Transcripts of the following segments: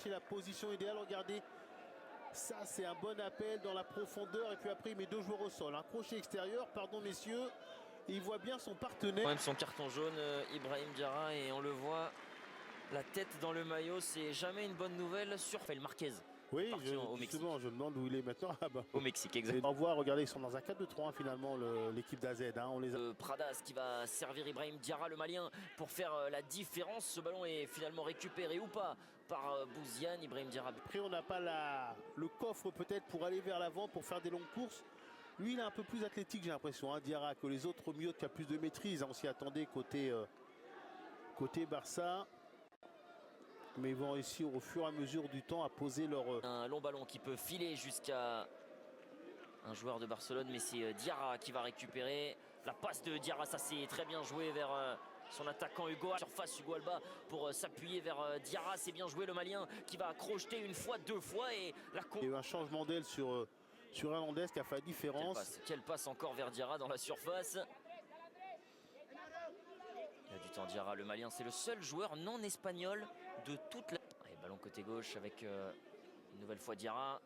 C'est la position idéale, regardez. Ça, c'est un bon appel dans la profondeur. Et puis après, il met deux joueurs au sol. Un crochet extérieur, pardon messieurs. Et il voit bien son partenaire. Même son carton jaune, Ibrahim Diarra, et on le voit, la tête dans le maillot, c'est jamais une bonne nouvelle sur Rafael Marquez. Oui, au Mexique. justement, je me demande où il est maintenant. Ah bah. Au Mexique, exactement. On voit, regardez, ils sont dans un 4-2-3 finalement, l'équipe d'AZ. Hein, on les a... Pradas qui va servir Ibrahim Diarra, le Malien, pour faire la différence. Ce ballon est finalement récupéré ou pas par Bouziane. Ibrahim Diarra. Après, on n'a pas le coffre peut-être pour aller vers l'avant, pour faire des longues courses. Lui, il est un peu plus athlétique, j'ai l'impression, hein, Diarra, que les autres mieux, qui a plus de maîtrise. Hein, on s'y attendait côté Barça. Mais ils vont réussir au fur et à mesure du temps à poser leur... Un long ballon qui peut filer jusqu'à un joueur de Barcelone, mais c'est Diarra qui va récupérer. La passe de Diarra, ça c'est très bien joué vers son attaquant Hugo. Surface Hugo Alba pour s'appuyer vers Diarra. C'est bien joué, le Malien qui va crocheter une fois, deux fois. Et la Il y a eu un changement d'aile sur Hernandez qui a fait la différence. Quelle passe encore vers Diarra dans la surface. Il y a du temps, Diarra, le Malien, c'est le seul joueur non espagnol de toute la... Allez, ballon côté gauche avec une nouvelle fois Diarra.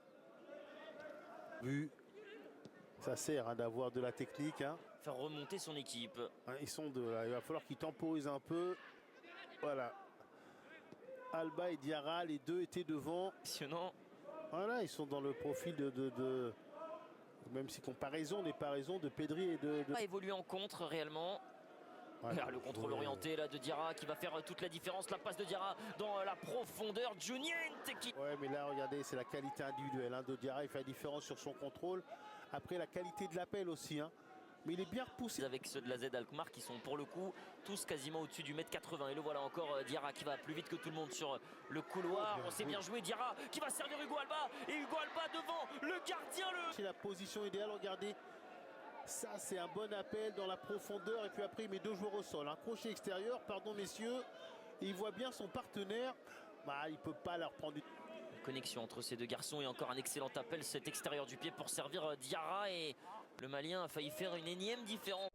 Vu, ça sert hein, d'avoir de la technique. Hein. Faire remonter son équipe. Hein, ils sont deux là, il va falloir qu'ils temporisent un peu. Voilà. Alba et Diarra, les deux étaient devant. Impressionnant. Voilà, ils sont dans le profil de même si comparaison n'est pas raison, de Pedri et de... A évolué en contre réellement. Ouais, le contrôle orienté là de Diarra qui va faire toute la différence. La passe de Diarra dans la profondeur. Juniente qui... Ouais, mais là regardez, c'est la qualité individuelle hein, de Diarra. Il fait la différence sur son contrôle. Après la qualité de l'appel aussi. Hein. Mais il est bien repoussé. Avec ceux de la Z Alkmaar qui sont pour le coup tous quasiment au-dessus du 1m80. Et le voilà encore Diarra qui va plus vite que tout le monde sur le couloir. On s'est bien joué. Diarra qui va servir Hugo Alba. Et Hugo Alba devant le gardien. C'est la position idéale, regardez. Ça, c'est un bon appel dans la profondeur. Et puis après, il met deux joueurs au sol. Un crochet extérieur, pardon messieurs. Et il voit bien son partenaire. Bah, il ne peut pas leur prendre une connexion entre ces deux garçons. Et encore un excellent appel, cet extérieur du pied pour servir Diarra. Et le Malien a failli faire une énième différence.